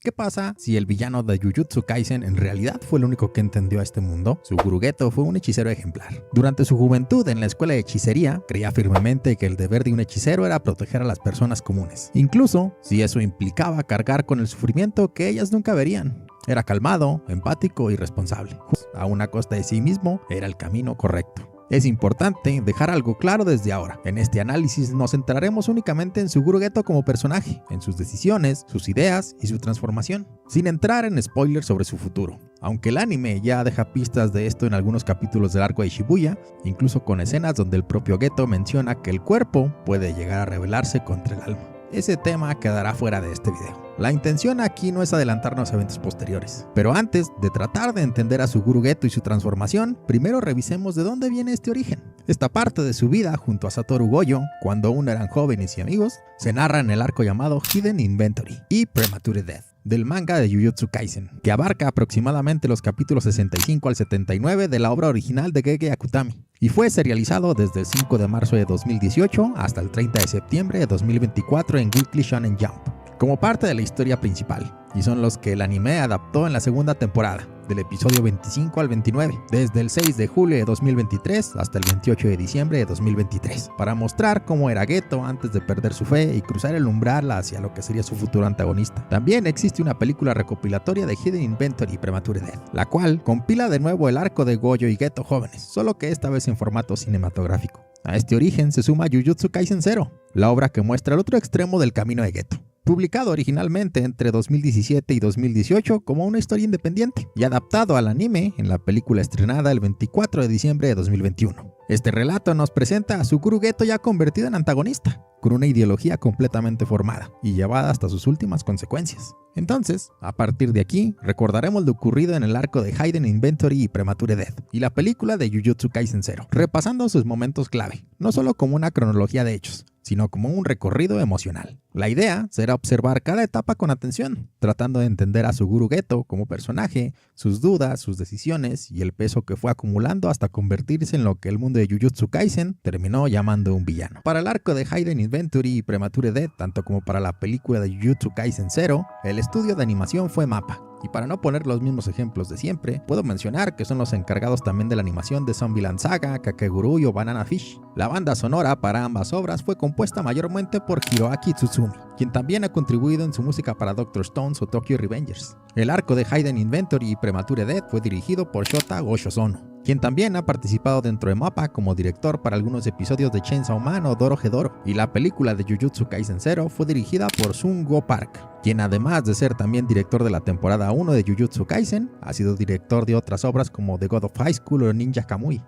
¿Qué pasa si el villano de Jujutsu Kaisen en realidad fue el único que entendió a este mundo? Suguru Geto fue un hechicero ejemplar. Durante su juventud en la escuela de hechicería, creía firmemente que el deber de un hechicero era proteger a las personas comunes, incluso si eso implicaba cargar con el sufrimiento que ellas nunca verían. Era calmado, empático y responsable. Aún a costa de sí mismo, era el camino correcto. Es importante dejar algo claro desde ahora. En este análisis nos centraremos únicamente en Suguru Geto como personaje, en sus decisiones, sus ideas y su transformación, sin entrar en spoilers sobre su futuro. Aunque el anime ya deja pistas de esto en algunos capítulos del arco de Shibuya, incluso con escenas donde el propio Geto menciona que el cuerpo puede llegar a rebelarse contra el alma. Ese tema quedará fuera de este video. La intención aquí no es adelantarnos a eventos posteriores, pero antes de tratar de entender a Suguru Geto y su transformación, primero revisemos de dónde viene este origen. Esta parte de su vida junto a Satoru Gojo, cuando aún eran jóvenes y amigos, se narra en el arco llamado Hidden Inventory y Premature Death del manga de Jujutsu Kaisen, que abarca aproximadamente los capítulos 65 al 79 de la obra original de Gege Akutami, y fue serializado desde el 5 de marzo de 2018 hasta el 30 de septiembre de 2024 en Weekly Shonen Jump, como parte de la historia principal, y son los que el anime adaptó en la segunda temporada, del episodio 25 al 29, desde el 6 de julio de 2023 hasta el 28 de diciembre de 2023, para mostrar cómo era Geto antes de perder su fe y cruzar el umbral hacia lo que sería su futuro antagonista. También existe una película recopilatoria de Hidden Inventory y Premature Death, la cual compila de nuevo el arco de Gojo y Geto jóvenes, solo que esta vez en formato cinematográfico. A este origen se suma Jujutsu Kaisen 0, la obra que muestra el otro extremo del camino de Geto, publicado originalmente entre 2017 y 2018 como una historia independiente y adaptado al anime en la película estrenada el 24 de diciembre de 2021. Este relato nos presenta a Suguru Geto ya convertido en antagonista, con una ideología completamente formada y llevada hasta sus últimas consecuencias. Entonces, a partir de aquí, recordaremos lo ocurrido en el arco de Hidden Inventory y Premature Death, y la película de Jujutsu Kaisen 0, repasando sus momentos clave, no solo como una cronología de hechos, sino como un recorrido emocional. La idea será observar cada etapa con atención, tratando de entender a Suguru Geto como personaje, sus dudas, sus decisiones y el peso que fue acumulando hasta convertirse en lo que el mundo de Jujutsu Kaisen terminó llamando un villano. Para el arco de Hidden Inventory y Premature Death, tanto como para la película de Jujutsu Kaisen 0, el estudio de animación fue MAPPA. Y para no poner los mismos ejemplos de siempre, puedo mencionar que son los encargados también de la animación de Zombieland Saga, Kakegurui o Banana Fish. La banda sonora para ambas obras fue compuesta mayormente por Hiroaki Tsutsumi, quien también ha contribuido en su música para Dr. Stones o Tokyo Revengers. El arco de Hidden Inventory y Premature Death fue dirigido por Shota Goshozono, quien también ha participado dentro de MAPPA como director para algunos episodios de Chainsaw Man o Dorohedoro, y la película de Jujutsu Kaisen 0 fue dirigida por Sun-Go Park, quien además de ser también director de la temporada 1 de Jujutsu Kaisen, ha sido director de otras obras como The God of High School o Ninja Kamui.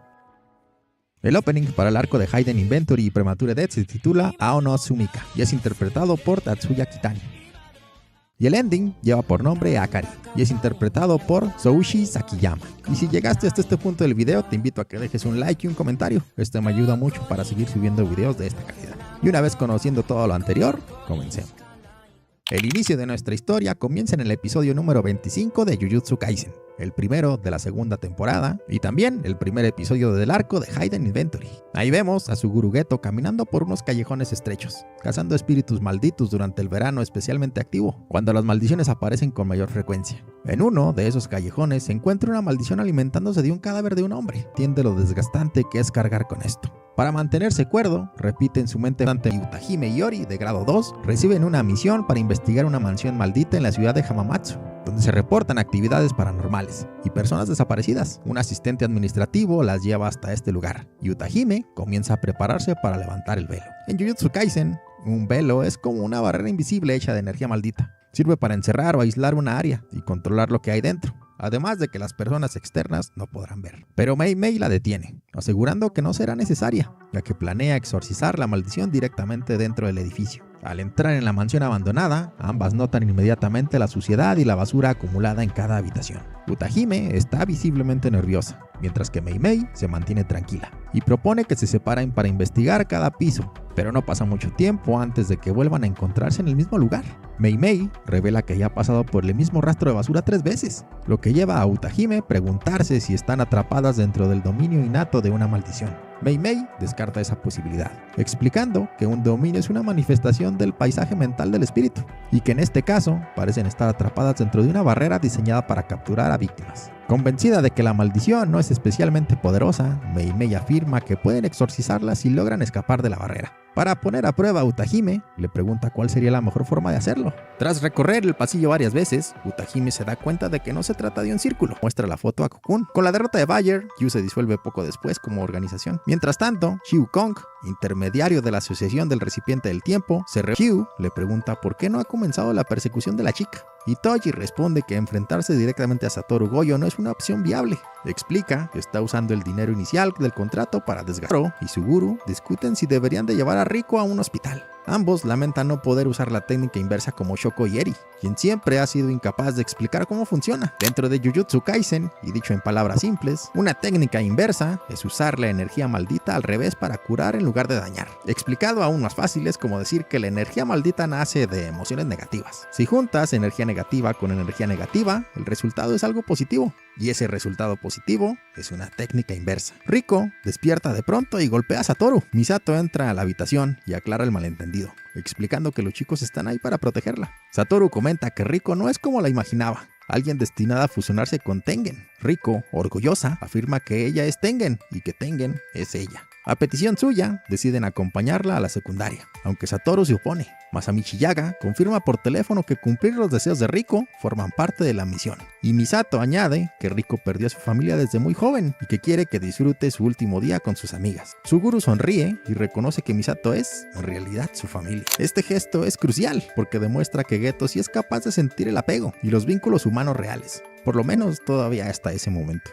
El opening para el arco de Hidden Inventory y Premature Death se titula Ao no Sumika y es interpretado por Tatsuya Kitani. Y el ending lleva por nombre Akari y es interpretado por Soushi Sakiyama. Y si llegaste hasta este punto del video, te invito a que dejes un like y un comentario. Esto me ayuda mucho para seguir subiendo videos de esta calidad. Y una vez conociendo todo lo anterior, comencemos. El inicio de nuestra historia comienza en el episodio número 25 de Jujutsu Kaisen, el primero de la segunda temporada y también el primer episodio del arco de Hidden Inventory. Ahí vemos a Suguru Geto caminando por unos callejones estrechos, cazando espíritus malditos durante el verano especialmente activo, cuando las maldiciones aparecen con mayor frecuencia. En uno de esos callejones se encuentra una maldición alimentándose de un cadáver de un hombre. Entiende lo desgastante que es cargar con esto. Para mantenerse cuerdo, repite en su mente ante Utahime y Yori, de grado 2, reciben una misión para investigar una mansión maldita en la ciudad de Hamamatsu, donde se reportan actividades paranormales y personas desaparecidas. Un asistente administrativo las lleva hasta este lugar, y Utahime comienza a prepararse para levantar el velo. En Jujutsu Kaisen, un velo es como una barrera invisible hecha de energía maldita. Sirve para encerrar o aislar una área y controlar lo que hay dentro, además de que las personas externas no podrán ver. Pero Mei Mei la detiene, asegurando que no será necesaria, ya que planea exorcizar la maldición directamente dentro del edificio. Al entrar en la mansión abandonada, ambas notan inmediatamente la suciedad y la basura acumulada en cada habitación. Utahime está visiblemente nerviosa, mientras que Mei Mei se mantiene tranquila y propone que se separen para investigar cada piso, pero no pasa mucho tiempo antes de que vuelvan a encontrarse en el mismo lugar. Mei Mei revela que ya ha pasado por el mismo rastro de basura 3 veces, lo que lleva a Utahime preguntarse si están atrapadas dentro del dominio innato de una maldición. Mei Mei descarta esa posibilidad, explicando que un dominio es una manifestación del paisaje mental del espíritu, y que en este caso parecen estar atrapadas dentro de una barrera diseñada para capturar a víctimas. Convencida de que la maldición no es especialmente poderosa, Mei Mei afirma que pueden exorcizarla si logran escapar de la barrera. Para poner a prueba a Utahime, le pregunta cuál sería la mejor forma de hacerlo. Tras recorrer el pasillo varias veces, Utahime se da cuenta de que no se trata de un círculo. Muestra la foto a Cocoon. Con la derrota de Bayer, Yu se disuelve poco después como organización. Mientras tanto, Xiu Kong, intermediario de la Asociación del Recipiente del Tiempo, Xiu le pregunta por qué no ha comenzado la persecución de la chica. Y Toji responde que enfrentarse directamente a Satoru Gojo no es una opción viable. Explica que está usando el dinero inicial del contrato para desgastarlo, y Suguru discuten si deberían de llevar a Riko a un hospital. Ambos lamentan no poder usar la técnica inversa como Shoko y Eri, quien siempre ha sido incapaz de explicar cómo funciona. Dentro de Jujutsu Kaisen, y dicho en palabras simples, una técnica inversa es usar la energía maldita al revés para curar en lugar de dañar. Explicado aún más fácil es como decir que la energía maldita nace de emociones negativas. Si juntas energía negativa con energía negativa, el resultado es algo positivo. Y ese resultado positivo es una técnica inversa. Riko despierta de pronto y golpea a Satoru. Misato entra a la habitación y aclara el malentendido, explicando que los chicos están ahí para protegerla. Satoru comenta que Riko no es como la imaginaba, alguien destinada a fusionarse con Tengen. Riko, orgullosa, afirma que ella es Tengen y que Tengen es ella. A petición suya, deciden acompañarla a la secundaria, aunque Satoru se opone. Masamichi Yaga confirma por teléfono que cumplir los deseos de Riko forman parte de la misión. Y Misato añade que Riko perdió a su familia desde muy joven y que quiere que disfrute su último día con sus amigas. Suguru sonríe y reconoce que Misato es, en realidad, su familia. Este gesto es crucial porque demuestra que Geto sí es capaz de sentir el apego y los vínculos humanos reales. Por lo menos todavía hasta ese momento.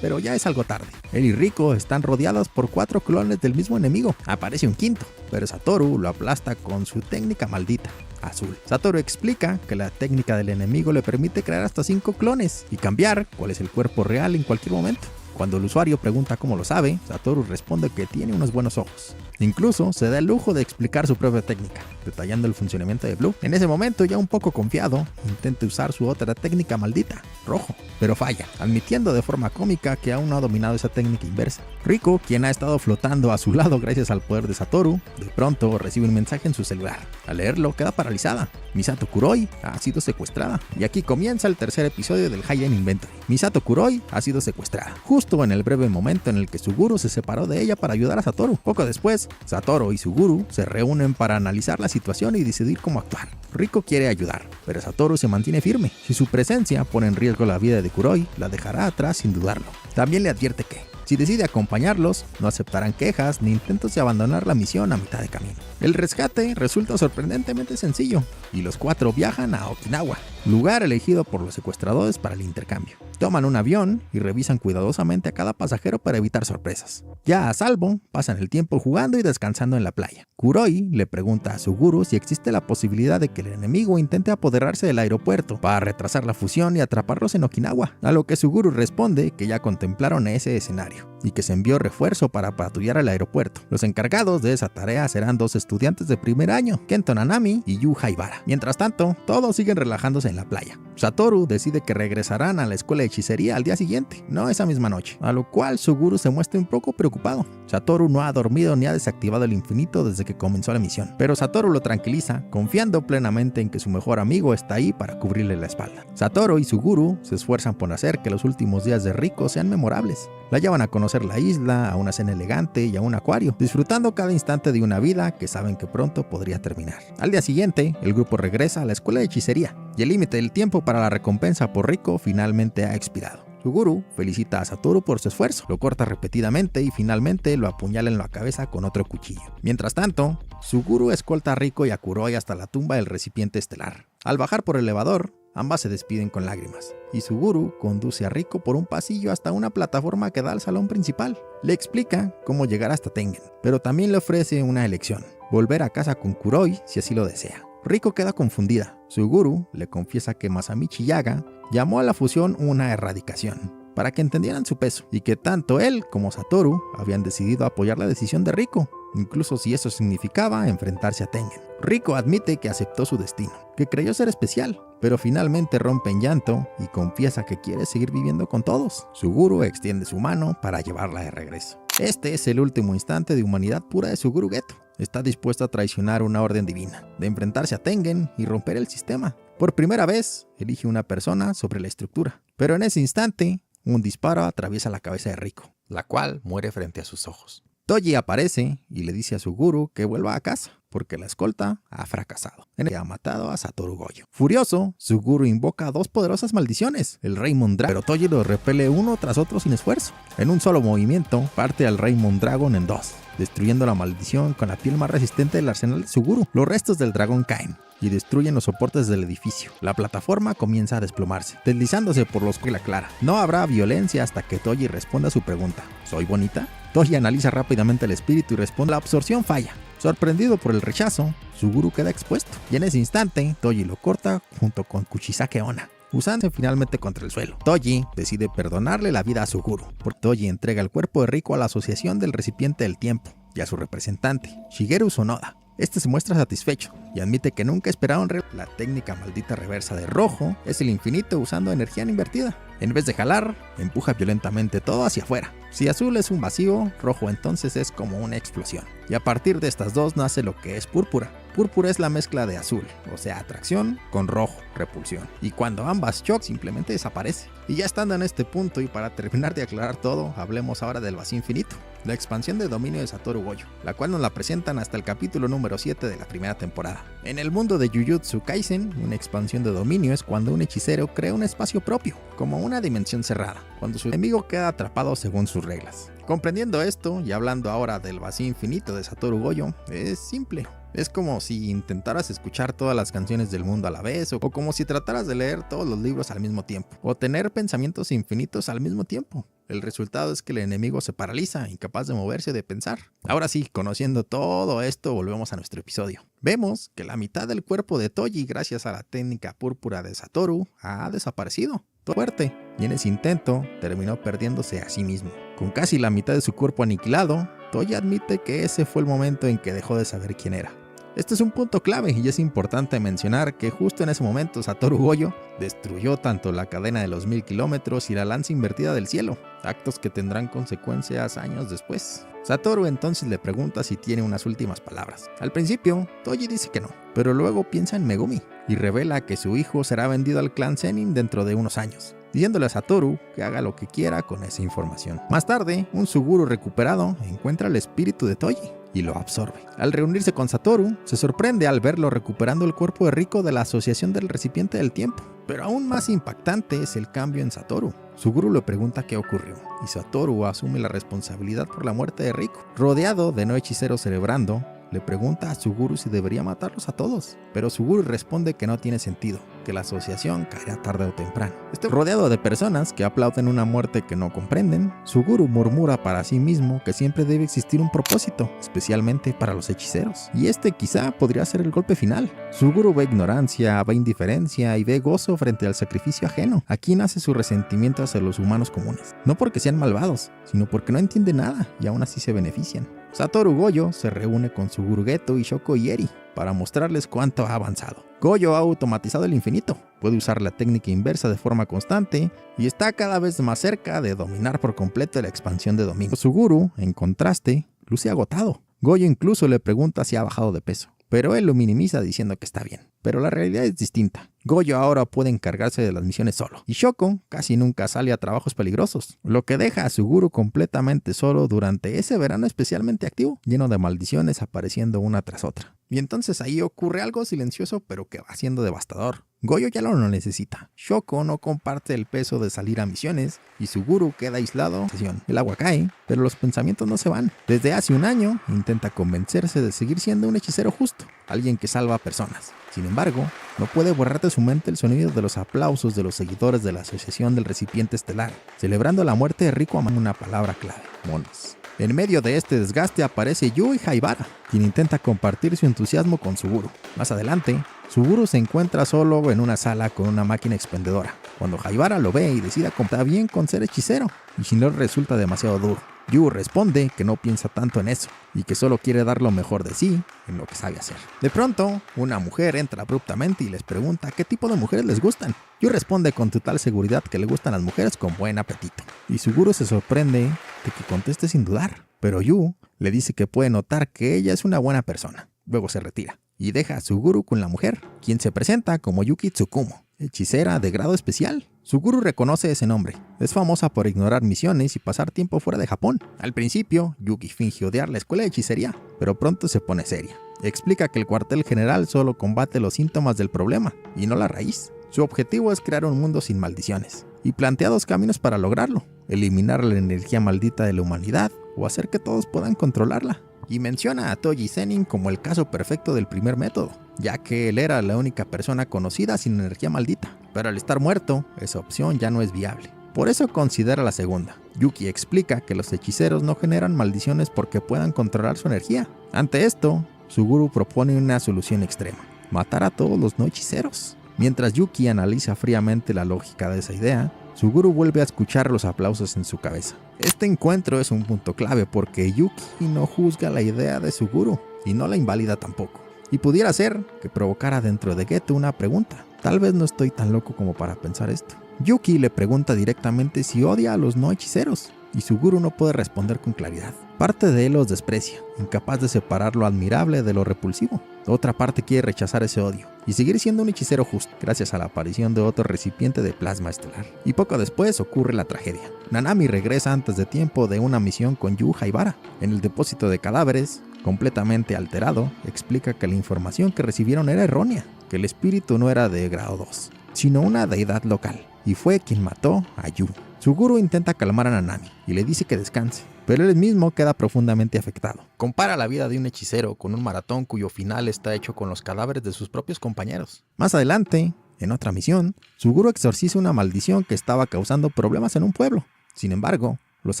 Pero ya es algo tarde. Él y Riko están rodeados por 4 clones del mismo enemigo. Aparece un quinto, pero Satoru lo aplasta con su técnica maldita, azul. Satoru explica que la técnica del enemigo le permite crear hasta 5 clones y cambiar cuál es el cuerpo real en cualquier momento. Cuando el usuario pregunta cómo lo sabe, Satoru responde que tiene unos buenos ojos. Incluso se da el lujo de explicar su propia técnica, detallando el funcionamiento de Blue. En ese momento, ya un poco confiado, intenta usar su otra técnica maldita, rojo, pero falla, admitiendo de forma cómica que aún no ha dominado esa técnica inversa. Riko, quien ha estado flotando a su lado gracias al poder de Satoru, de pronto recibe un mensaje en su celular. Al leerlo, queda paralizada. Misato Kuroi ha sido secuestrada. Y aquí comienza el tercer episodio del High End Inventory. Misato Kuroi ha sido secuestrada, justo en el breve momento en el que Suguru se separó de ella para ayudar a Satoru. Poco después, Satoru y Suguru se reúnen para analizar la situación y decidir cómo actuar. Riko quiere ayudar, pero Satoru se mantiene firme. Si su presencia pone en riesgo la vida de Kuroi, la dejará atrás sin dudarlo. También le advierte que, si decide acompañarlos, no aceptarán quejas ni intentos de abandonar la misión a mitad de camino. El rescate resulta sorprendentemente sencillo, y los 4 viajan a Okinawa, lugar elegido por los secuestradores para el intercambio. Toman un avión y revisan cuidadosamente a cada pasajero para evitar sorpresas. Ya a salvo, pasan el tiempo jugando y descansando en la playa. Kuroi le pregunta a Suguru si existe la posibilidad de que el enemigo intente apoderarse del aeropuerto para retrasar la fusión y atraparlos en Okinawa, a lo que Suguru responde que ya contemplaron ese escenario y que se envió refuerzo para patrullar el aeropuerto. Los encargados de esa tarea serán 2 estudiantes de primer año, Kento Nanami y Yu Haibara. Mientras tanto, todos siguen relajándose en la playa. Satoru decide que regresarán a la escuela de hechicería al día siguiente, no esa misma noche, a lo cual Suguru se muestra un poco preocupado. Satoru no ha dormido ni ha desactivado el infinito desde que comenzó la misión, pero Satoru lo tranquiliza, confiando plenamente en que su mejor amigo está ahí para cubrirle la espalda. Satoru y Suguru se esfuerzan por hacer que los últimos días de Riko sean memorables. La llevan a conocer la isla, a una cena elegante y a un acuario, disfrutando cada instante de una vida que saben que pronto podría terminar. Al día siguiente, el grupo regresa a la escuela de hechicería, y el límite del tiempo para la recompensa por Riko finalmente ha expirado. Suguru felicita a Satoru por su esfuerzo, lo corta repetidamente y finalmente lo apuñala en la cabeza con otro cuchillo. Mientras tanto, Suguru escolta a Riko y a Kuroi hasta la tumba del recipiente estelar. Al bajar por el elevador, ambas se despiden con lágrimas, y Suguru conduce a Riko por un pasillo hasta una plataforma que da al salón principal. Le explica cómo llegar hasta Tengen, pero también le ofrece una elección: volver a casa con Kuroi si así lo desea. Riko queda confundida. Suguru le confiesa que Masamichi Yaga llamó a la fusión una erradicación, para que entendieran su peso, y que tanto él como Satoru habían decidido apoyar la decisión de Riko, incluso si eso significaba enfrentarse a Tengen. Riko admite que aceptó su destino, que creyó ser especial, pero finalmente rompe en llanto y confiesa que quiere seguir viviendo con todos. Suguru extiende su mano para llevarla de regreso. Este es el último instante de humanidad pura de Suguru Geto. Está dispuesto a traicionar una orden divina, de enfrentarse a Tengen y romper el sistema. Por primera vez, elige una persona sobre la estructura. Pero en ese instante, un disparo atraviesa la cabeza de Riko, la cual muere frente a sus ojos. Toji aparece y le dice a Suguru que vuelva a casa, porque la escolta ha fracasado. Ha matado a Satoru Gojo. Furioso, Suguru invoca dos poderosas maldiciones, el Rainbow Dragon, pero Toji los repele uno tras otro sin esfuerzo. En un solo movimiento, parte al Rainbow Dragon en dos, destruyendo la maldición con la piel más resistente del arsenal de Suguru. Los restos del dragón caen y destruyen los soportes del edificio. La plataforma comienza a desplomarse, deslizándose por los que la clara. No habrá violencia hasta que Toji responda a su pregunta: ¿soy bonita? Toji analiza rápidamente el espíritu y responde: la absorción falla. Sorprendido por el rechazo, Suguru queda expuesto, y en ese instante Toji lo corta junto con Kuchisake Onna, usándose finalmente contra el suelo. Toji decide perdonarle la vida a Suguru, porque Toji entrega el cuerpo de Riko a la Asociación del Recipiente del Tiempo y a su representante, Shigeru Sonoda. Este se muestra satisfecho y admite que nunca esperaron la técnica maldita reversa de rojo es el infinito usando energía invertida. En vez de jalar, empuja violentamente todo hacia afuera. Si azul es un vacío, rojo entonces es como una explosión. Y a partir de estas dos nace lo que es púrpura. Púrpura es la mezcla de azul, o sea atracción, con rojo, repulsión. Y cuando ambas chocan, simplemente desaparece. Y ya estando en este punto y para terminar de aclarar todo, hablemos ahora del vacío infinito, la expansión de dominio de Satoru Gojo, la cual nos la presentan hasta el capítulo número 7 de la primera temporada. En el mundo de Jujutsu Kaisen, una expansión de dominio es cuando un hechicero crea un espacio propio, como una dimensión cerrada, cuando su enemigo queda atrapado según sus reglas. Comprendiendo esto y hablando ahora del vacío infinito de Satoru Gojo, es simple. Es como si intentaras escuchar todas las canciones del mundo a la vez, o como si trataras de leer todos los libros al mismo tiempo, o tener pensamientos infinitos al mismo tiempo. El resultado es que el enemigo se paraliza, incapaz de moverse o de pensar. Ahora sí, conociendo todo esto, volvemos a nuestro episodio. Vemos que la mitad del cuerpo de Toji, gracias a la técnica púrpura de Satoru, ha desaparecido. Fuerte, y en ese intento terminó perdiéndose a sí mismo. Con casi la mitad de su cuerpo aniquilado, Toji admite que ese fue el momento en que dejó de saber quién era. Este es un punto clave y es importante mencionar que justo en ese momento Satoru Gojo destruyó tanto la cadena de los 1000 kilómetros y la lanza invertida del cielo, actos que tendrán consecuencias años después. Satoru entonces le pregunta si tiene unas últimas palabras. Al principio, Toji dice que no, pero luego piensa en Megumi y revela que su hijo será vendido al clan Zenin dentro de unos años, diciéndole a Satoru que haga lo que quiera con esa información. Más tarde, un Suguru recuperado encuentra el espíritu de Toji y lo absorbe. Al reunirse con Satoru, se sorprende al verlo recuperando el cuerpo de Riko de la Asociación del Recipiente del Tiempo. Pero aún más impactante es el cambio en Satoru. Suguru le pregunta qué ocurrió, y Satoru asume la responsabilidad por la muerte de Riko. Rodeado de no hechiceros celebrando, le pregunta a Suguru si debería matarlos a todos, pero Suguru responde que no tiene sentido, que la asociación caerá tarde o temprano. Rodeado de personas que aplauden una muerte que no comprenden, Suguru murmura para sí mismo que siempre debe existir un propósito, especialmente para los hechiceros, y este quizá podría ser el golpe final. Suguru ve ignorancia, ve indiferencia y ve gozo frente al sacrificio ajeno. Aquí nace su resentimiento hacia los humanos comunes, no porque sean malvados, sino porque no entienden nada y aún así se benefician. Satoru Gojo se reúne con Suguru Geto y Shoko y Eri para mostrarles cuánto ha avanzado. Gojo ha automatizado el infinito, puede usar la técnica inversa de forma constante y está cada vez más cerca de dominar por completo la expansión de dominio. Suguru, en contraste, luce agotado. Gojo incluso le pregunta si ha bajado de peso, pero él lo minimiza diciendo que está bien. Pero la realidad es distinta. Gojo ahora puede encargarse de las misiones solo, y Shoko casi nunca sale a trabajos peligrosos, lo que deja a Suguru completamente solo durante ese verano especialmente activo, lleno de maldiciones apareciendo una tras otra. Y entonces ahí ocurre algo silencioso pero que va siendo devastador. Gojo ya no lo necesita, Shoko no comparte el peso de salir a misiones y Suguru queda aislado. El agua cae, pero los pensamientos no se van. Desde hace un año intenta convencerse de seguir siendo un hechicero justo, alguien que salva a personas. Sin embargo, no puede borrar de su mente el sonido de los aplausos de los seguidores de la Asociación del Recipiente Estelar, celebrando la muerte de Riko a una palabra clave: monos. En medio de este desgaste aparece Yui Haibara, quien intenta compartir su entusiasmo con Suguru. Más adelante, Suguru se encuentra solo en una sala con una máquina expendedora, cuando Haibara lo ve y decide que está bien con ser hechicero, y si no resulta demasiado duro. Yu responde que no piensa tanto en eso, y que solo quiere dar lo mejor de sí en lo que sabe hacer. De pronto, una mujer entra abruptamente y les pregunta qué tipo de mujeres les gustan. Yu responde con total seguridad que le gustan las mujeres con buen apetito. Y Suguru se sorprende de que conteste sin dudar. Pero Yu le dice que puede notar que ella es una buena persona. Luego se retira y deja a Suguru con la mujer, quien se presenta como Yuki Tsukumo, hechicera de grado especial. Suguru reconoce ese nombre. Es famosa por ignorar misiones y pasar tiempo fuera de Japón. Al principio, Yuki finge odiar la escuela de hechicería, pero pronto se pone seria. Explica que el cuartel general solo combate los síntomas del problema y no la raíz. Su objetivo es crear un mundo sin maldiciones, y plantea 2 caminos para lograrlo: eliminar la energía maldita de la humanidad o hacer que todos puedan controlarla. Y menciona a Toji Zenin como el caso perfecto del primer método, ya que él era la única persona conocida sin energía maldita. Pero al estar muerto, esa opción ya no es viable. Por eso considera la segunda. Yuki explica que los hechiceros no generan maldiciones porque puedan controlar su energía. Ante esto, Suguru propone una solución extrema: matar a todos los no hechiceros. Mientras Yuki analiza fríamente la lógica de esa idea, Suguru vuelve a escuchar los aplausos en su cabeza. Este encuentro es un punto clave porque Yuki no juzga la idea de Suguru y no la invalida tampoco. Y pudiera ser que provocara dentro de Geto una pregunta. Tal vez no estoy tan loco como para pensar esto. Yuki le pregunta directamente si odia a los no hechiceros, y Suguru no puede responder con claridad. Parte de él los desprecia, incapaz de separar lo admirable de lo repulsivo. Otra parte quiere rechazar ese odio y seguir siendo un hechicero justo, gracias a la aparición de otro recipiente de plasma estelar. Y poco después ocurre la tragedia. Nanami regresa antes de tiempo de una misión con Yu Haibara. En el depósito de cadáveres, completamente alterado, explica que la información que recibieron era errónea, que el espíritu no era de grado 2, sino una deidad local, y fue quien mató a Yu. Suguru intenta calmar a Nanami y le dice que descanse, pero él mismo queda profundamente afectado. Compara la vida de un hechicero con un maratón cuyo final está hecho con los cadáveres de sus propios compañeros. Más adelante, en otra misión, Suguru exorciza una maldición que estaba causando problemas en un pueblo. Sin embargo, los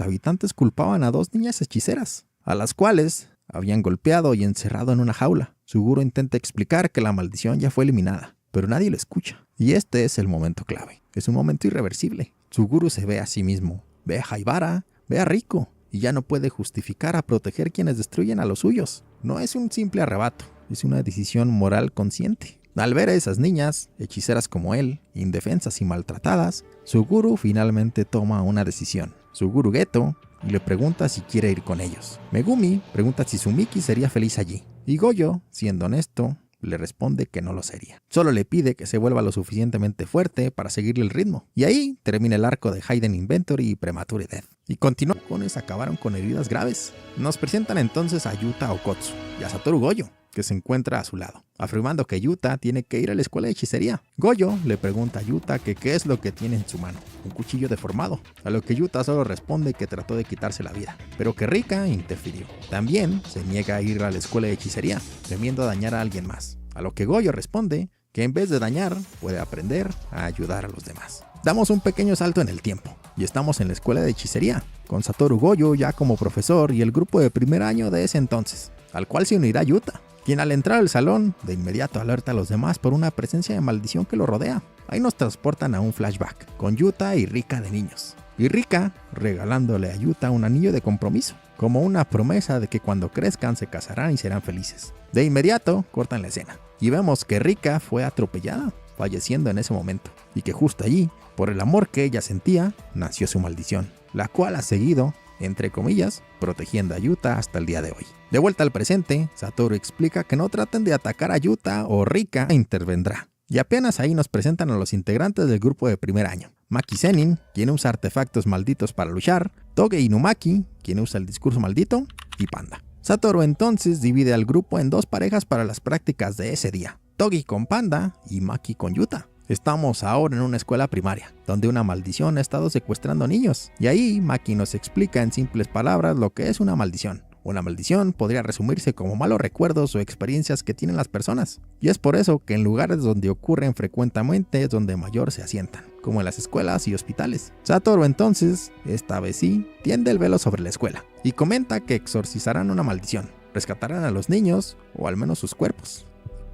habitantes culpaban a 2 niñas hechiceras, a las cuales habían golpeado y encerrado en una jaula. Suguru intenta explicar que la maldición ya fue eliminada, pero nadie lo escucha. Y este es el momento clave. Es un momento irreversible. Suguru se ve a sí mismo, ve a Haibara, ve a Riko, y ya no puede justificar a proteger quienes destruyen a los suyos. No es un simple arrebato, es una decisión moral consciente. Al ver a esas niñas, hechiceras como él, indefensas y maltratadas, Suguru finalmente toma una decisión. Suguru Geto le pregunta si quiere ir con ellos. Megumi pregunta si Sumiki sería feliz allí. Y Goyo, siendo honesto, le responde que no lo sería. Solo le pide que se vuelva lo suficientemente fuerte para seguirle el ritmo. Y ahí termina el arco de Hidden Inventory y Premature Death. Y continúa, quienes acabaron con heridas graves. Nos presentan entonces a Yuta Okotsu y a Satoru Goyo, que se encuentra a su lado, afirmando que Yuta tiene que ir a la escuela de hechicería. Goyo le pregunta a Yuta que qué es lo que tiene en su mano, un cuchillo deformado, a lo que Yuta solo responde que trató de quitarse la vida, pero que Rika interfirió. También se niega a ir a la escuela de hechicería, temiendo dañar a alguien más, a lo que Goyo responde que en vez de dañar, puede aprender a ayudar a los demás. Damos un pequeño salto en el tiempo, y estamos en la escuela de hechicería, con Satoru Goyo ya como profesor y el grupo de primer año de ese entonces, al cual se unirá Yuta, quien al entrar al salón, de inmediato alerta a los demás por una presencia de maldición que lo rodea. Ahí nos transportan a un flashback, con Yuta y Rika de niños. Y Rika regalándole a Yuta un anillo de compromiso, como una promesa de que cuando crezcan se casarán y serán felices. De inmediato cortan la escena, y vemos que Rika fue atropellada, falleciendo en ese momento, y que justo allí, por el amor que ella sentía, nació su maldición, la cual ha seguido, entre comillas, protegiendo a Yuta hasta el día de hoy. De vuelta al presente, Satoru explica que no traten de atacar a Yuta o Rika intervendrá. Y apenas ahí nos presentan a los integrantes del grupo de primer año. Maki Zenin, quien usa artefactos malditos para luchar, Toge Inumaki, quien usa el discurso maldito, y Panda. Satoru entonces divide al grupo en 2 parejas para las prácticas de ese día, Togi con Panda y Maki con Yuta. Estamos ahora en una escuela primaria, donde una maldición ha estado secuestrando niños, y ahí Maki nos explica en simples palabras lo que es una maldición. Una maldición podría resumirse como malos recuerdos o experiencias que tienen las personas, y es por eso que en lugares donde ocurren frecuentemente es donde mayor se asientan, como en las escuelas y hospitales. Satoru entonces, esta vez sí, tiende el velo sobre la escuela, y comenta que exorcizarán una maldición, rescatarán a los niños, o al menos sus cuerpos.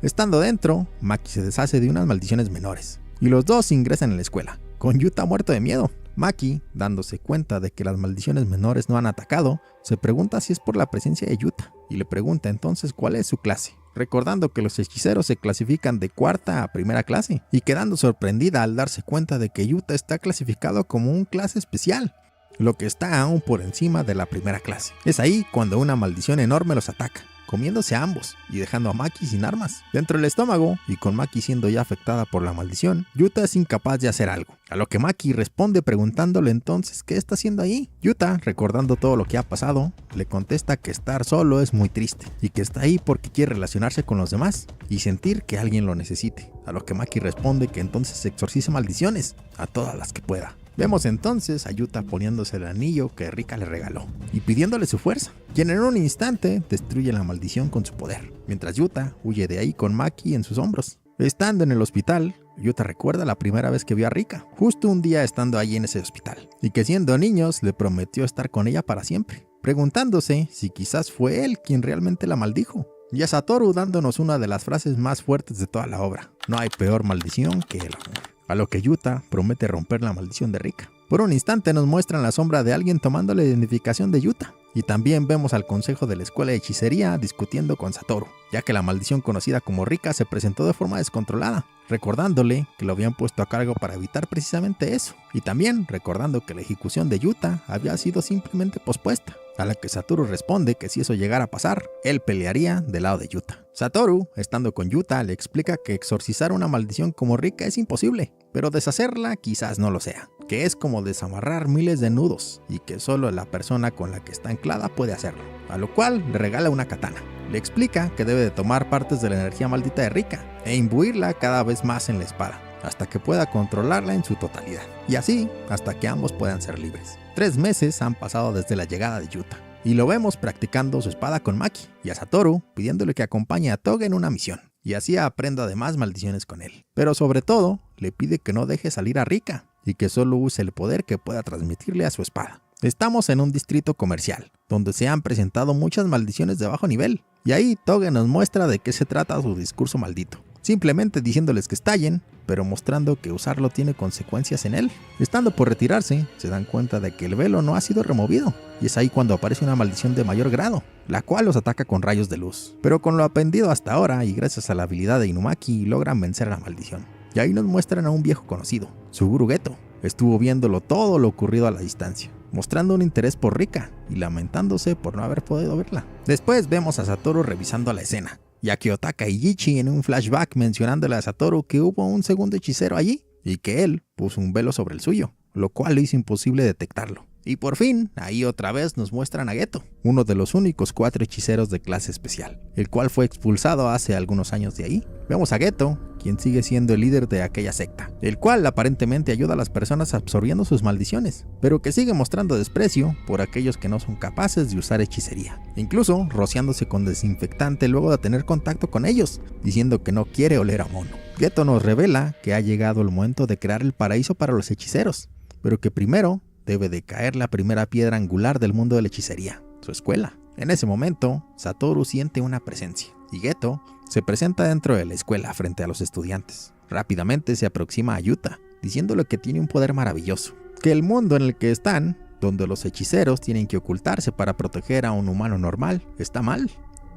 Estando dentro, Maki se deshace de unas maldiciones menores, y los 2 ingresan en la escuela, con Yuta muerto de miedo. Maki, dándose cuenta de que las maldiciones menores no han atacado, se pregunta si es por la presencia de Yuta, y le pregunta entonces cuál es su clase. recordando que los hechiceros se clasifican de cuarta a primera clase, y quedando sorprendida al darse cuenta de que Yuta está clasificado como un clase especial, lo que está aún por encima de la primera clase. Es ahí cuando una maldición enorme los ataca, comiéndose a ambos y dejando a Maki sin armas dentro del estómago, y con Maki siendo ya afectada por la maldición, Yuta es incapaz de hacer algo, a lo que Maki responde preguntándole entonces qué está haciendo ahí. Yuta, recordando todo lo que ha pasado, le contesta que estar solo es muy triste y que está ahí porque quiere relacionarse con los demás y sentir que alguien lo necesite, a lo que Maki responde que entonces exorcice maldiciones a todas las que pueda. Vemos entonces a Yuta poniéndose el anillo que Rika le regaló y pidiéndole su fuerza, quien en un instante destruye la maldición con su poder, mientras Yuta huye de ahí con Maki en sus hombros. Estando en el hospital, Yuta recuerda la primera vez que vio a Rika, justo un día estando allí en ese hospital, y que siendo niños le prometió estar con ella para siempre, preguntándose si quizás fue él quien realmente la maldijo. Y a Satoru dándonos una de las frases más fuertes de toda la obra: no hay peor maldición que el amor. A lo que Yuta promete romper la maldición de Rika. Por un instante nos muestran la sombra de alguien tomando la identificación de Yuta. Y también vemos al consejo de la escuela de hechicería discutiendo con Satoru, ya que la maldición conocida como Rika se presentó de forma descontrolada, recordándole que lo habían puesto a cargo para evitar precisamente eso, y también recordando que la ejecución de Yuta había sido simplemente pospuesta, a la que Satoru responde que si eso llegara a pasar, él pelearía del lado de Yuta. Satoru, estando con Yuta, le explica que exorcizar una maldición como Rika es imposible, pero deshacerla quizás no lo sea, que es como desamarrar miles de nudos y que solo la persona con la que está anclada puede hacerlo, a lo cual le regala una katana. Le explica que debe de tomar partes de la energía maldita de Rika e imbuirla cada vez más en la espada, hasta que pueda controlarla en su totalidad, y así hasta que ambos puedan ser libres. 3 meses han pasado desde la llegada de Yuta, y lo vemos practicando su espada con Maki, y a Satoru pidiéndole que acompañe a Toga en una misión, y así aprenda además maldiciones con él. Pero sobre todo, le pide que no deje salir a Rika, y que solo use el poder que pueda transmitirle a su espada. Estamos en un distrito comercial, donde se han presentado muchas maldiciones de bajo nivel, y ahí Toga nos muestra de qué se trata su discurso maldito, simplemente diciéndoles que estallen, pero mostrando que usarlo tiene consecuencias en él. Estando por retirarse, se dan cuenta de que el velo no ha sido removido, y es ahí cuando aparece una maldición de mayor grado, la cual los ataca con rayos de luz. Pero con lo aprendido hasta ahora y gracias a la habilidad de Inumaki, logran vencer a la maldición. Y ahí nos muestran a un viejo conocido, Suguru Geto. Estuvo viéndolo todo lo ocurrido a la distancia, mostrando un interés por Rika y lamentándose por no haber podido verla. Después vemos a Satoru revisando la escena, y a Kiyotaka y Ichi en un flashback mencionándole a Satoru que hubo un segundo hechicero allí y que él puso un velo sobre el suyo, lo cual le hizo imposible detectarlo. Y por fin, ahí otra vez nos muestran a Geto, uno de los únicos 4 hechiceros de clase especial, el cual fue expulsado hace algunos años de ahí. Vemos a Geto, quien sigue siendo el líder de aquella secta, el cual aparentemente ayuda a las personas absorbiendo sus maldiciones, pero que sigue mostrando desprecio por aquellos que no son capaces de usar hechicería, incluso rociándose con desinfectante luego de tener contacto con ellos, diciendo que no quiere oler a mono. Geto nos revela que ha llegado el momento de crear el paraíso para los hechiceros, pero que primero debe de caer la primera piedra angular del mundo de la hechicería, su escuela. En ese momento, Satoru siente una presencia, y Geto se presenta dentro de la escuela frente a los estudiantes. Rápidamente se aproxima a Yuta, diciéndole que tiene un poder maravilloso, que el mundo en el que están, donde los hechiceros tienen que ocultarse para proteger a un humano normal, está mal,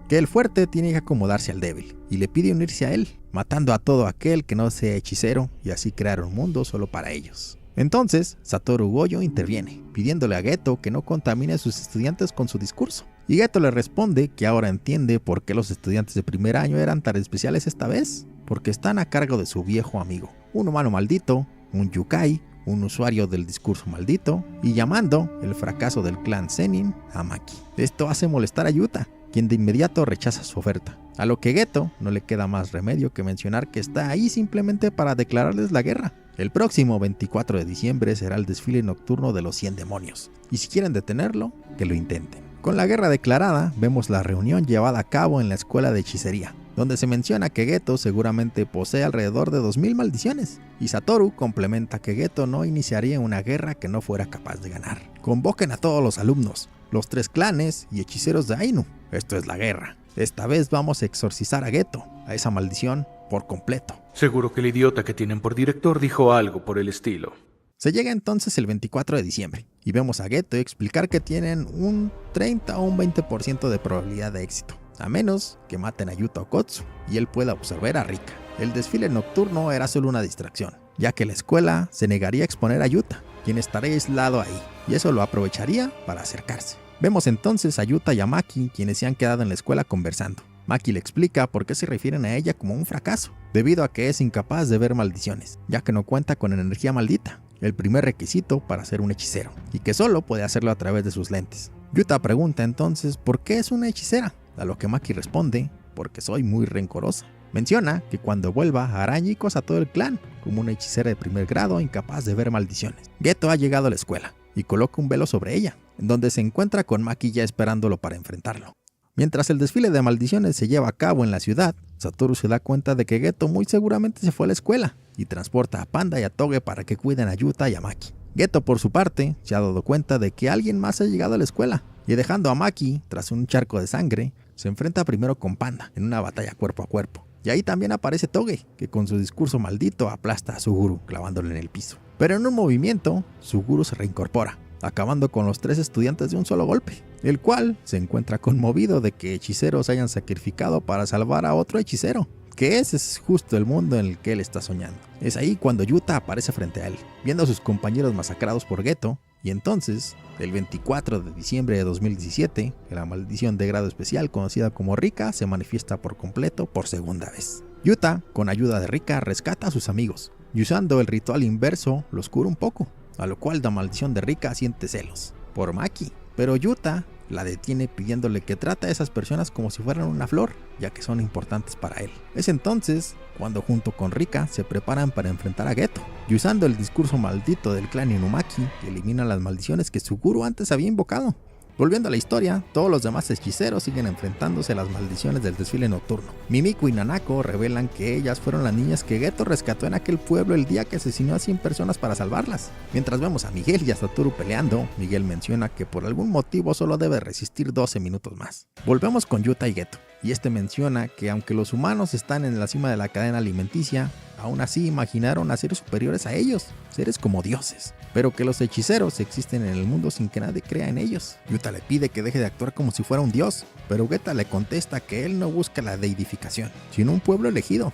que el fuerte tiene que acomodarse al débil, y le pide unirse a él, matando a todo aquel que no sea hechicero y así crear un mundo solo para ellos. Entonces, Satoru Gojo interviene, pidiéndole a Geto que no contamine a sus estudiantes con su discurso. Y Geto le responde que ahora entiende por qué los estudiantes de primer año eran tan especiales esta vez, porque están a cargo de su viejo amigo, un humano maldito, un Yukai, un usuario del discurso maldito, y llamando el fracaso del clan Zenin a Maki. Esto hace molestar a Yuta, quien de inmediato rechaza su oferta, a lo que Geto no le queda más remedio que mencionar que está ahí simplemente para declararles la guerra. El próximo 24 de diciembre será el desfile nocturno de los 100 demonios, y si quieren detenerlo, que lo intenten. Con la guerra declarada, vemos la reunión llevada a cabo en la escuela de hechicería, donde se menciona que Geto seguramente posee alrededor de 2000 maldiciones, y Satoru complementa que Geto no iniciaría una guerra que no fuera capaz de ganar. Convoquen a todos los alumnos, los 3 clanes y hechiceros de Ainu. Esto es la guerra. Esta vez vamos a exorcizar a Geto, a esa maldición, por completo. Seguro que el idiota que tienen por director dijo algo por el estilo. Se llega entonces el 24 de diciembre y vemos a Geto explicar que tienen un 30 o un 20% de probabilidad de éxito, a menos que maten a Yuta Okkotsu y él pueda absorber a Rika. El desfile nocturno era solo una distracción, ya que la escuela se negaría a exponer a Yuta, quien estaría aislado ahí, y eso lo aprovecharía para acercarse. Vemos entonces a Yuta y a Maki, quienes se han quedado en la escuela conversando. Maki le explica por qué se refieren a ella como un fracaso, debido a que es incapaz de ver maldiciones, ya que no cuenta con energía maldita, el primer requisito para ser un hechicero, y que solo puede hacerlo a través de sus lentes. Yuta pregunta entonces por qué es una hechicera, a lo que Maki responde, porque soy muy rencorosa. Menciona que cuando vuelva hará añicos a todo el clan, como una hechicera de primer grado incapaz de ver maldiciones. Geto ha llegado a la escuela, y coloca un velo sobre ella, en donde se encuentra con Maki ya esperándolo para enfrentarlo. Mientras el desfile de maldiciones se lleva a cabo en la ciudad, Satoru se da cuenta de que Geto muy seguramente se fue a la escuela y transporta a Panda y a Toge para que cuiden a Yuta y a Maki. Geto, por su parte, se ha dado cuenta de que alguien más ha llegado a la escuela y, dejando a Maki tras un charco de sangre, se enfrenta primero con Panda en una batalla cuerpo a cuerpo. Y ahí también aparece Toge, que con su discurso maldito aplasta a Suguru clavándolo en el piso. Pero en un movimiento, Suguru se reincorpora, acabando con los 3 estudiantes de un solo golpe, el cual se encuentra conmovido de que hechiceros hayan sacrificado para salvar a otro hechicero, que ese es justo el mundo en el que él está soñando. Es ahí cuando Yuta aparece frente a él, viendo a sus compañeros masacrados por Geto, y entonces, el 24 de diciembre de 2017, la maldición de grado especial conocida como Rika se manifiesta por completo por segunda vez. Yuta, con ayuda de Rika, rescata a sus amigos, y usando el ritual inverso, los cura un poco, a lo cual la maldición de Rika siente celos por Maki, pero Yuta la detiene pidiéndole que trate a esas personas como si fueran una flor, ya que son importantes para él. Es entonces cuando junto con Rika se preparan para enfrentar a Geto, y usando el discurso maldito del clan Inumaki, eliminan las maldiciones que Suguru antes había invocado. Volviendo a la historia, todos los demás hechiceros siguen enfrentándose a las maldiciones del desfile nocturno. Mimiko y Nanako revelan que ellas fueron las niñas que Geto rescató en aquel pueblo el día que asesinó a 100 personas para salvarlas. Mientras vemos a Miguel y a Satoru peleando, Miguel menciona que por algún motivo solo debe resistir 12 minutos más. Volvemos con Yuta y Geto, y este menciona que aunque los humanos están en la cima de la cadena alimenticia, aún así imaginaron a seres superiores a ellos, seres como dioses, pero que los hechiceros existen en el mundo sin que nadie crea en ellos. Yuta le pide que deje de actuar como si fuera un dios, pero Geto le contesta que él no busca la deidificación, sino un pueblo elegido.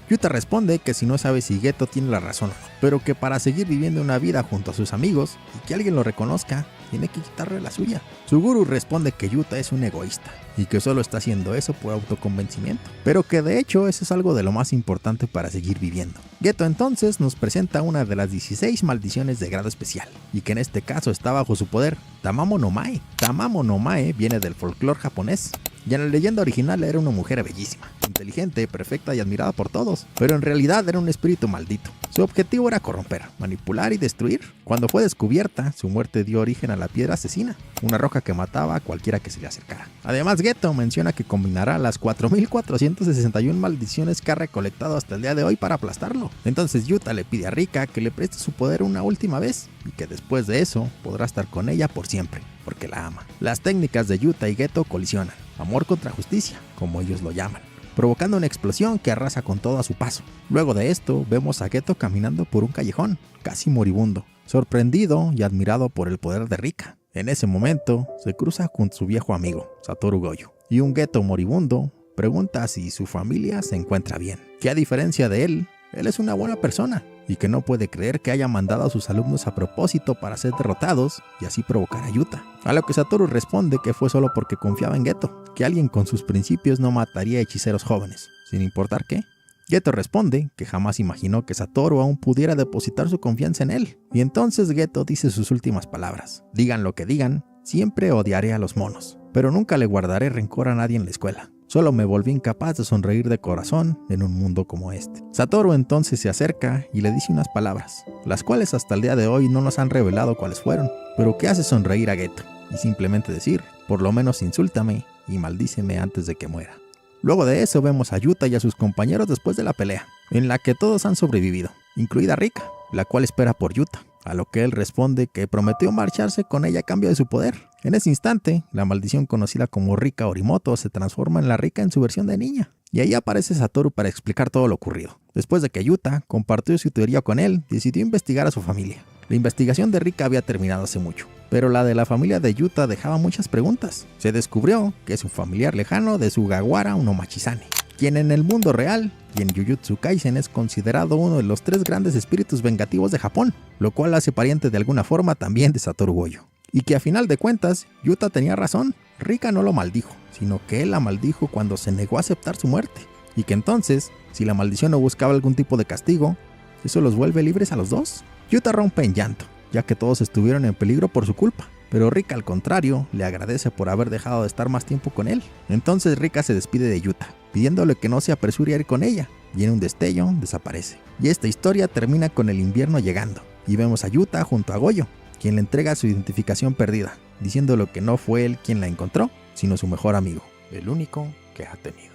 Yuta responde que si no sabe si Geto tiene la razón o no, pero que para seguir viviendo una vida junto a sus amigos y que alguien lo reconozca, tiene que quitarle la suya. Suguru responde que Yuta es un egoísta y que solo está haciendo eso por autoconvencimiento, pero que de hecho eso es algo de lo más importante para seguir viviendo. Geto entonces nos presenta una de las 16 maldiciones de grado especial, y que en este caso está bajo su poder, Tamamo no Mae. Tamamo no Mae viene del folclore japonés, y en la leyenda original era una mujer bellísima, inteligente, perfecta y admirada por todos, pero en realidad era un espíritu maldito. Su objetivo era corromper, manipular y destruir. Cuando fue descubierta, su muerte dio origen a la piedra asesina, una roca que mataba a cualquiera que se le acercara. Además, Geto menciona que combinará las 4461 maldiciones que ha recolectado hasta el día de hoy para aplastarlo. Entonces Yuta le pide a Rika que le preste su poder una última vez, y que después de eso podrá estar con ella por siempre, porque la ama. Las técnicas de Yuta y Geto colisionan, amor contra justicia, como ellos lo llaman, provocando una explosión que arrasa con todo a su paso. Luego de esto, vemos a Geto caminando por un callejón, casi moribundo, sorprendido y admirado por el poder de Rika. En ese momento, se cruza con su viejo amigo, Satoru Gojo, y un Geto moribundo pregunta si su familia se encuentra bien, que a diferencia de él es una buena persona, y que no puede creer que haya mandado a sus alumnos a propósito para ser derrotados y así provocar a Yuta. A lo que Satoru responde que fue solo porque confiaba en Geto, que alguien con sus principios no mataría a hechiceros jóvenes, sin importar qué. Geto responde que jamás imaginó que Satoru aún pudiera depositar su confianza en él, y entonces Geto dice sus últimas palabras: digan lo que digan, siempre odiaré a los monos, pero nunca le guardaré rencor a nadie en la escuela. Solo me volví incapaz de sonreír de corazón en un mundo como este. Satoru entonces se acerca y le dice unas palabras, las cuales hasta el día de hoy no nos han revelado cuáles fueron, pero que hace sonreír a Geto, y simplemente decir: por lo menos insúltame y maldíceme antes de que muera. Luego de eso vemos a Yuta y a sus compañeros después de la pelea, en la que todos han sobrevivido, incluida Rika, la cual espera por Yuta, a lo que él responde que prometió marcharse con ella a cambio de su poder. En ese instante, la maldición conocida como Rika Orimoto se transforma en la Rika en su versión de niña, y ahí aparece Satoru para explicar todo lo ocurrido. Después de que Yuta compartió su teoría con él, decidió investigar a su familia. La investigación de Rika había terminado hace mucho, pero la de la familia de Yuta dejaba muchas preguntas. Se descubrió que es un familiar lejano de Sugawara Unomachizane, quien en el mundo real y en Jujutsu Kaisen es considerado uno de los 3 grandes espíritus vengativos de Japón, lo cual hace pariente de alguna forma también de Satoru Gojo. Y que a final de cuentas, Yuta tenía razón, Rika no lo maldijo, sino que él la maldijo cuando se negó a aceptar su muerte, y que entonces, si la maldición no buscaba algún tipo de castigo, eso los vuelve libres a los dos. Yuta rompe en llanto, ya que todos estuvieron en peligro por su culpa, pero Rika al contrario le agradece por haber dejado de estar más tiempo con él. Entonces Rika se despide de Yuta, pidiéndole que no se apresure a ir con ella, y en un destello desaparece. Y esta historia termina con el invierno llegando, y vemos a Yuta junto a Gojo, quien le entrega su identificación perdida, diciéndole que no fue él quien la encontró, sino su mejor amigo, el único que ha tenido.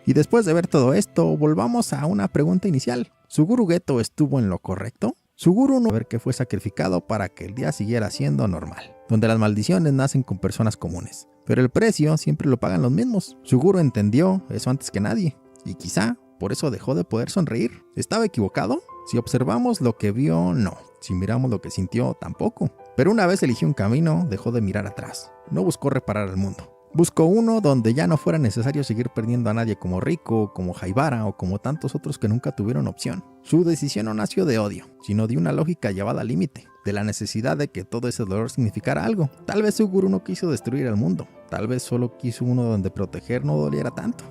Y después de ver todo esto, volvamos a una pregunta inicial. ¿Suguru Geto estuvo en lo correcto? Suguru no ver que fue sacrificado para que el día siguiera siendo normal, donde las maldiciones nacen con personas comunes, pero el precio siempre lo pagan los mismos. Suguru entendió eso antes que nadie, y quizá por eso dejó de poder sonreír. ¿Estaba equivocado? Si observamos lo que vio, no. Si miramos lo que sintió, tampoco. Pero una vez eligió un camino, dejó de mirar atrás. No buscó reparar el mundo. Buscó uno donde ya no fuera necesario seguir perdiendo a nadie como Rico, como Haibara o como tantos otros que nunca tuvieron opción. Su decisión no nació de odio, sino de una lógica llevada al límite, de la necesidad de que todo ese dolor significara algo. Tal vez Suguru no quiso destruir el mundo, tal vez solo quiso uno donde proteger no doliera tanto.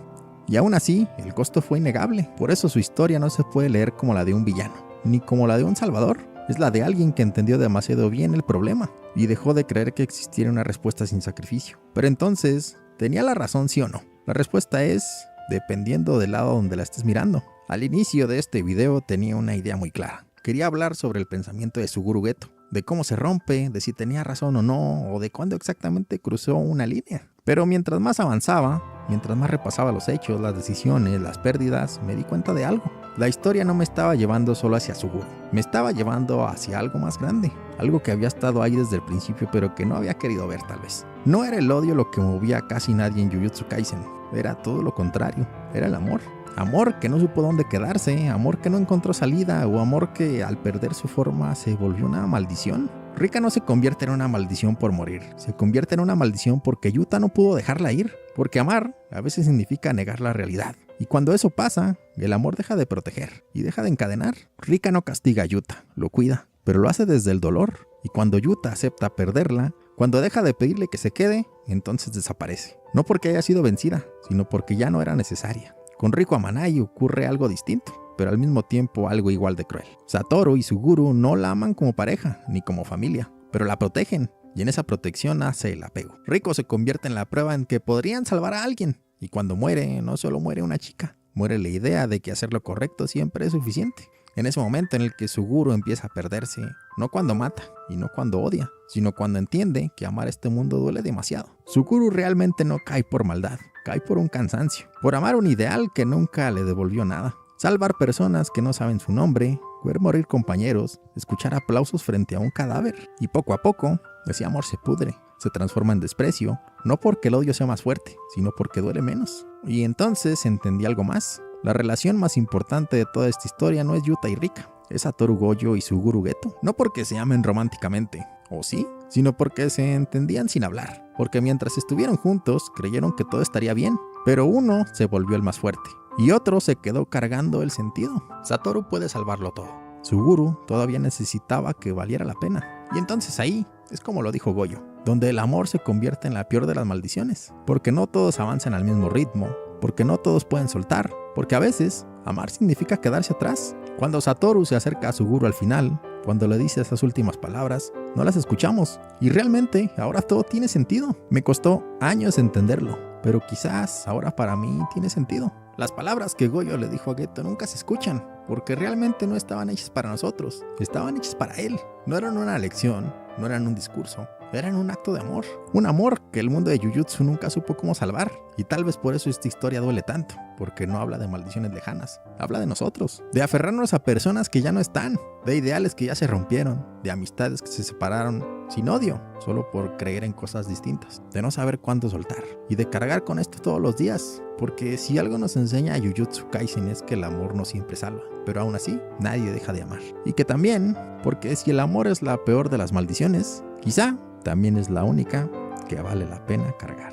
Y aún así, el costo fue innegable, por eso su historia no se puede leer como la de un villano, ni como la de un salvador. Es la de alguien que entendió demasiado bien el problema y dejó de creer que existiera una respuesta sin sacrificio. Pero entonces, ¿tenía la razón sí o no? La respuesta es, dependiendo del lado donde la estés mirando. Al inicio de este video tenía una idea muy clara. Quería hablar sobre el pensamiento de Suguru Geto, de cómo se rompe, de si tenía razón o no, o de cuándo exactamente cruzó una línea. Pero mientras más avanzaba, mientras más repasaba los hechos, las decisiones, las pérdidas, me di cuenta de algo. La historia no me estaba llevando solo hacia Suguru, me estaba llevando hacia algo más grande, algo que había estado ahí desde el principio pero que no había querido ver tal vez. No era el odio lo que movía a casi nadie en Jujutsu Kaisen, era todo lo contrario, era el amor. Amor que no supo dónde quedarse, amor que no encontró salida o amor que al perder su forma se volvió una maldición. Rika no se convierte en una maldición por morir, se convierte en una maldición porque Yuta no pudo dejarla ir, porque amar a veces significa negar la realidad. Y cuando eso pasa, el amor deja de proteger y deja de encadenar. Rika no castiga a Yuta, lo cuida, pero lo hace desde el dolor. Y cuando Yuta acepta perderla, cuando deja de pedirle que se quede, entonces desaparece. No porque haya sido vencida, sino porque ya no era necesaria. Con Riko Amanai ocurre algo distinto, pero al mismo tiempo algo igual de cruel. Satoru y Suguru no la aman como pareja, ni como familia, pero la protegen, y en esa protección nace el apego. Riko se convierte en la prueba en que podrían salvar a alguien, y cuando muere, no solo muere una chica, muere la idea de que hacer lo correcto siempre es suficiente. En ese momento en el que Suguru empieza a perderse, no cuando mata y no cuando odia, sino cuando entiende que amar este mundo duele demasiado. Suguru realmente no cae por maldad, cae por un cansancio, por amar un ideal que nunca le devolvió nada. Salvar personas que no saben su nombre, ver morir compañeros, escuchar aplausos frente a un cadáver. Y poco a poco, ese amor se pudre, se transforma en desprecio, no porque el odio sea más fuerte, sino porque duele menos. Y entonces entendí algo más. La relación más importante de toda esta historia no es Yuta y Rika, es Satoru Gojo y Suguru Geto. No porque se amen románticamente, o sí, sino porque se entendían sin hablar. Porque mientras estuvieron juntos, creyeron que todo estaría bien. Pero uno se volvió el más fuerte, y otro se quedó cargando el sentido. Satoru puede salvarlo todo. Suguru todavía necesitaba que valiera la pena. Y entonces ahí es como lo dijo Gojo, donde el amor se convierte en la peor de las maldiciones. Porque no todos avanzan al mismo ritmo, porque no todos pueden soltar, porque a veces amar significa quedarse atrás. Cuando Satoru se acerca a Suguru al final, cuando le dice esas últimas palabras, no las escuchamos, y realmente ahora todo tiene sentido. Me costó años entenderlo, pero quizás ahora para mí tiene sentido. Las palabras que Gojo le dijo a Geto nunca se escuchan, porque realmente no estaban hechas para nosotros, estaban hechas para él. No eran una lección, no eran un discurso, eran un acto de amor. Un amor que el mundo de Jujutsu nunca supo cómo salvar. Y tal vez por eso esta historia duele tanto, porque no habla de maldiciones lejanas, habla de nosotros, de aferrarnos a personas que ya no están, de ideales que ya se rompieron, de amistades que se separaron, sin odio, solo por creer en cosas distintas, de no saber cuándo soltar, y de cargar con esto todos los días, porque si algo nos enseña a Jujutsu Kaisen es que el amor no siempre salva, pero aún así, nadie deja de amar. Y que también, porque si el amor es la peor de las maldiciones, quizá también es la única que vale la pena cargar.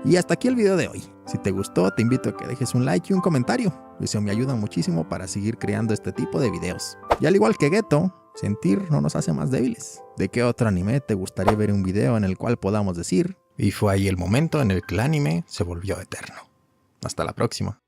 Y hasta aquí el video de hoy. Si te gustó, te invito a que dejes un like y un comentario. Eso me ayuda muchísimo para seguir creando este tipo de videos. Y al igual que Geto, sentir no nos hace más débiles. ¿De qué otro anime te gustaría ver un video en el cual podamos decir? Y fue ahí el momento en el que el anime se volvió eterno. Hasta la próxima.